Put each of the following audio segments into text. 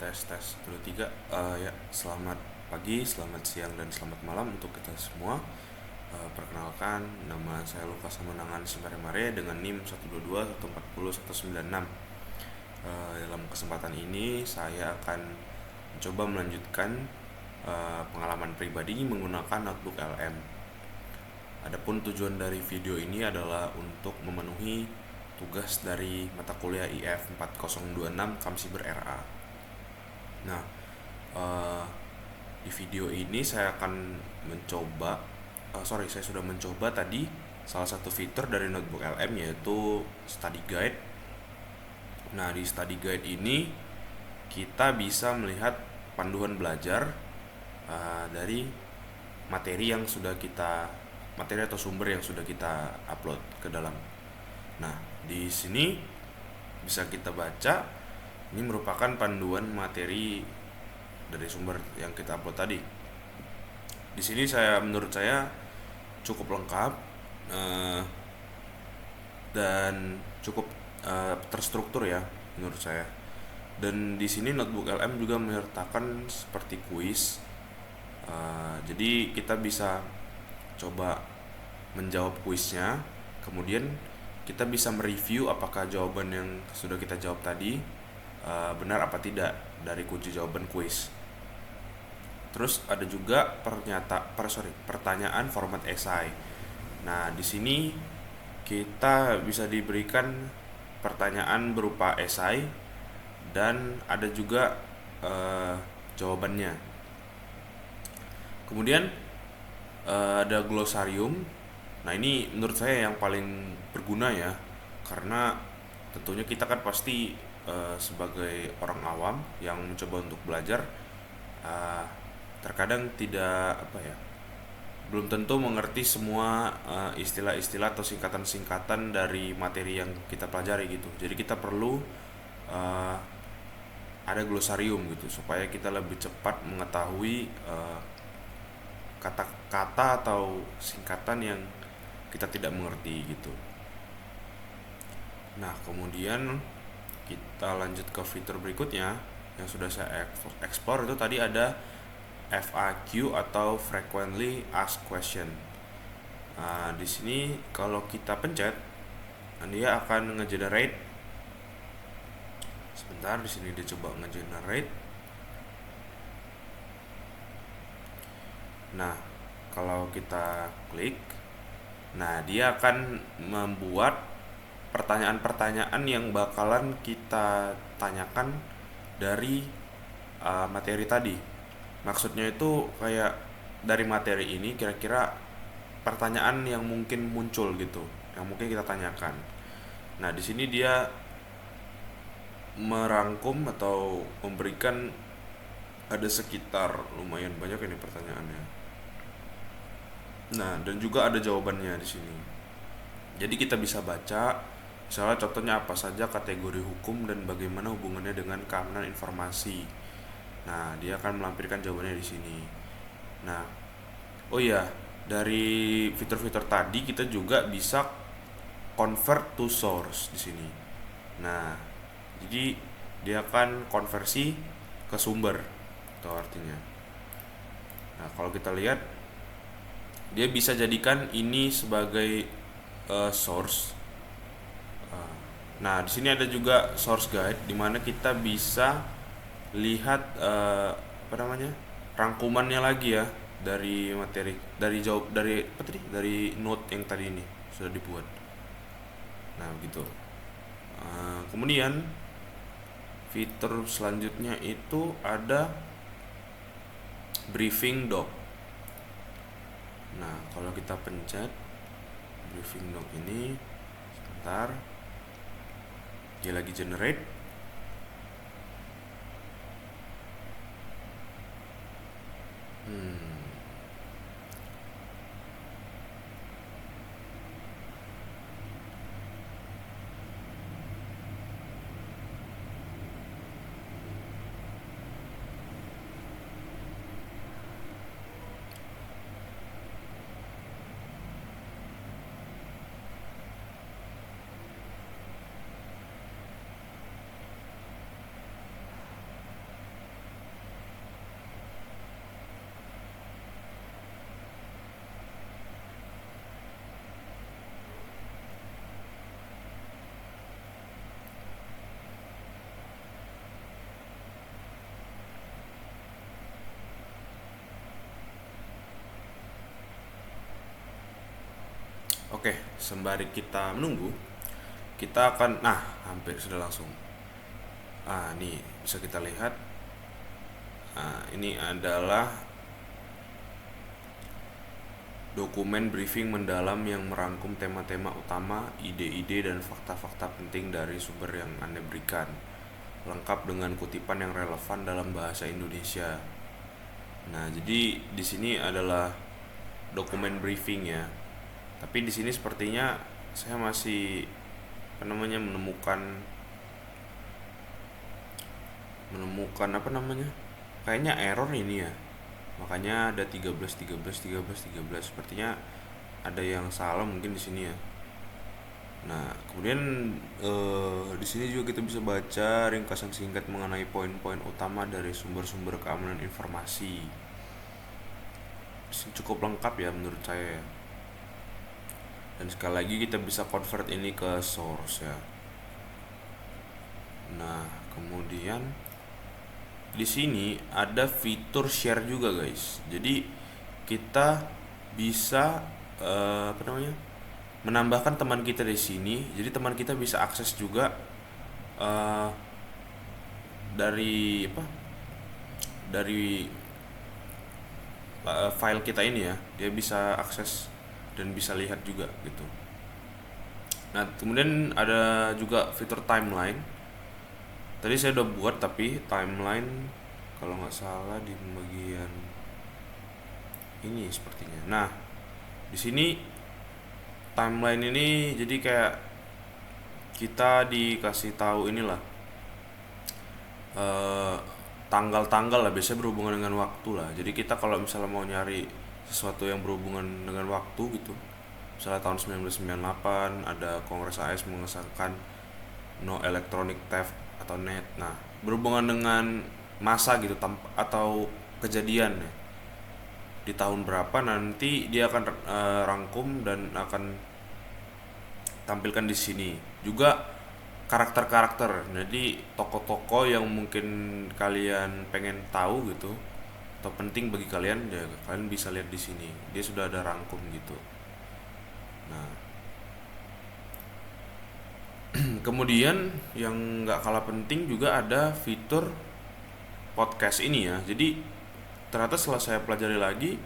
Tes 2 3. Ya, selamat pagi, selamat siang dan selamat malam untuk kita semua. Perkenalkan, nama saya Lukas Samanangan Simare dengan NIM 122 140 196. Dalam kesempatan ini saya akan mencoba melanjutkan pengalaman pribadi menggunakan notebook LM. Adapun tujuan dari video ini adalah untuk memenuhi tugas dari mata kuliah IF 4026 Kamsiber RA. Nah, eh, di video ini saya akan mencoba, saya sudah mencoba tadi salah satu fitur dari notebook LM, yaitu study guide. Nah, di study guide ini kita bisa melihat panduan belajar dari materi yang sudah kita materi atau sumber yang sudah kita upload ke dalam. Nah, di sini bisa kita baca, ini merupakan panduan materi dari sumber yang kita upload tadi. Di sini menurut saya cukup lengkap dan cukup terstruktur ya menurut saya. Dan di sini notebook LM juga menyertakan seperti kuis. Jadi kita bisa coba menjawab kuisnya, kemudian kita bisa mereview apakah jawaban yang sudah kita jawab tadi benar apa tidak dari kunci jawaban kuis. Terus ada juga pertanyaan format esai. Nah, di sini kita bisa diberikan pertanyaan berupa esai dan ada juga jawabannya. Kemudian ada glosarium. Nah, ini menurut saya yang paling berguna ya, karena tentunya kita kan pasti sebagai orang awam yang mencoba untuk belajar, terkadang tidak belum tentu mengerti semua istilah-istilah atau singkatan-singkatan dari materi yang kita pelajari gitu. Jadi kita perlu ada glosarium gitu supaya kita lebih cepat mengetahui kata-kata atau singkatan yang kita tidak mengerti gitu. Nah, kemudian kita lanjut ke fitur berikutnya yang sudah saya explore. Itu tadi ada FAQ atau frequently asked question. Nah, di sini kalau kita pencet, dia akan ngegenerate. Sebentar, di sini dia coba ngegenerate. Nah, kalau kita klik, nah dia akan membuat pertanyaan-pertanyaan yang bakalan kita tanyakan dari materi tadi. Maksudnya itu kayak dari materi ini kira-kira pertanyaan yang mungkin muncul gitu, yang mungkin kita tanyakan. Nah, di sini dia merangkum atau memberikan ada sekitar lumayan banyak ini pertanyaannya. Nah, dan juga ada jawabannya di sini. Jadi kita bisa baca, misalnya contohnya apa saja kategori hukum dan bagaimana hubungannya dengan keamanan informasi. Nah, dia akan melampirkan jawabannya di sini. Nah, oh iya, dari fitur-fitur tadi kita juga bisa convert to source di sini. Nah, jadi dia akan konversi ke sumber, itu artinya. Nah, kalau kita lihat, dia bisa jadikan ini sebagai source. Nah, di sini ada juga source guide di mana kita bisa lihat rangkumannya lagi ya dari materi, dari note yang tadi ini sudah dibuat. Nah, begitu. Kemudian fitur selanjutnya itu ada briefing doc. Nah, kalau kita pencet briefing doc ini, sebentar, dia lagi generate. Oke, sembari kita menunggu, kita akan, nah, hampir sudah langsung. Nih bisa kita lihat. Ini adalah dokumen briefing mendalam yang merangkum tema-tema utama, ide-ide dan fakta-fakta penting dari sumber yang Anda berikan, lengkap dengan kutipan yang relevan dalam bahasa Indonesia. Nah, jadi di sini adalah dokumen briefing ya. Tapi di sini sepertinya saya masih menemukan apa namanya? Kayaknya error ini ya. Makanya ada 13 13 13 13. Sepertinya ada yang salah mungkin di sini ya. Nah, kemudian di sini juga kita bisa baca ringkasan singkat mengenai poin-poin utama dari sumber-sumber keamanan informasi. Cukup lengkap ya menurut saya. Dan sekali lagi kita bisa convert ini ke source ya. Nah, kemudian di sini ada fitur share juga guys. Jadi kita bisa menambahkan teman kita di sini. Jadi teman kita bisa akses juga eh, dari dari file kita ini ya. Dia bisa akses dan bisa lihat juga gitu. Nah, kemudian ada juga fitur timeline. Tadi saya udah buat, tapi timeline kalau nggak salah di bagian ini sepertinya. Nah, di sini timeline ini jadi kayak kita dikasih tahu inilah tanggal-tanggal lah, biasanya berhubungan dengan waktu lah. Jadi kita kalau misalnya mau nyari sesuatu yang berhubungan dengan waktu gitu, misalnya tahun 1998 ada Kongres AS mengesahkan No Electronic Theft atau NET. Nah, berhubungan dengan masa gitu atau kejadian ya. Di tahun berapa nanti dia akan rangkum dan akan tampilkan di sini. Juga karakter-karakter. Jadi tokoh-tokoh yang mungkin kalian pengen tahu gitu atau penting bagi kalian ya, kalian bisa lihat di sini. Dia sudah ada rangkum gitu. Nah, kemudian yang nggak kalah penting juga ada fitur podcast ini ya. Jadi ternyata setelah saya pelajari lagi,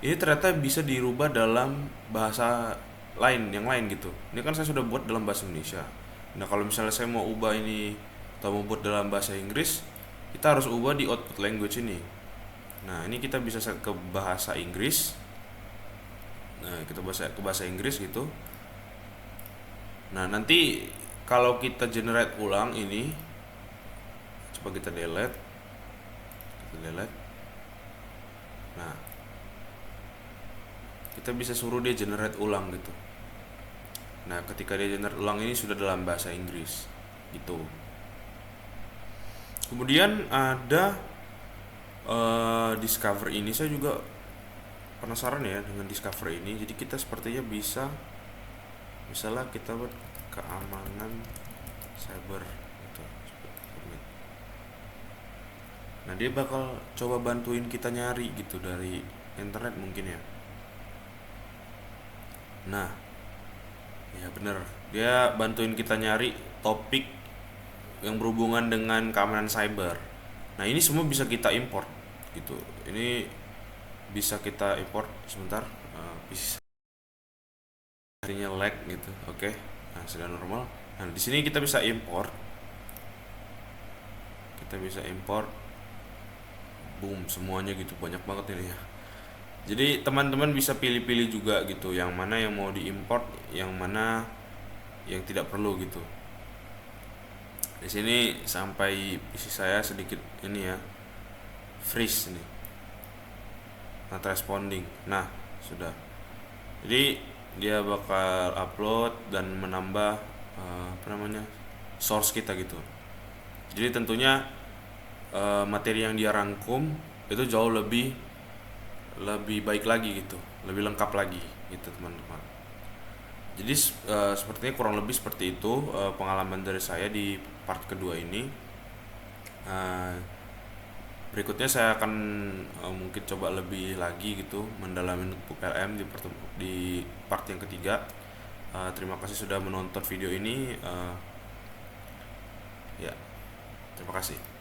ini ternyata bisa dirubah dalam bahasa lain, yang lain gitu. Ini kan saya sudah buat dalam bahasa Indonesia. Nah, kalau misalnya saya mau ubah ini atau mau buat dalam bahasa Inggris, kita harus ubah di output language ini. Nah, ini kita bisa set ke bahasa Inggris. Nah, kita ke bahasa Inggris gitu. Nah, nanti kalau kita generate ulang ini, coba kita delete. Nah, kita bisa suruh dia generate ulang gitu. Nah, ketika dia generate ulang ini sudah dalam bahasa Inggris gitu. Kemudian ada discover ini, saya juga penasaran ya dengan discover ini. Jadi kita sepertinya bisa, misalnya kita buat keamanan cyber gitu. Nah, dia bakal coba bantuin kita nyari gitu dari internet mungkin ya. Nah, ya bener, dia bantuin kita nyari topik yang berhubungan dengan keamanan cyber. Nah, ini semua bisa kita import gitu. Ini bisa kita import sebentar. Bisa artinya lag gitu. Oke. Nah, sudah normal. Nah, di sini kita bisa import. Boom, semuanya gitu. Banyak banget ini ya. Jadi teman-teman bisa pilih-pilih juga gitu, yang mana yang mau diimport, yang mana yang tidak perlu gitu. Di sini sampai isi saya sedikit ini ya, freeze nih, not responding. Nah, sudah. Jadi dia bakal upload dan menambah source kita gitu. Jadi tentunya materi yang dia rangkum itu jauh lebih baik lagi gitu, lebih lengkap lagi gitu teman-teman. Jadi sepertinya kurang lebih seperti itu pengalaman dari saya di part kedua ini. Berikutnya saya akan mungkin coba lebih lagi gitu mendalami notebook LM di part yang ketiga. Terima kasih sudah menonton video ini. Ya, terima kasih.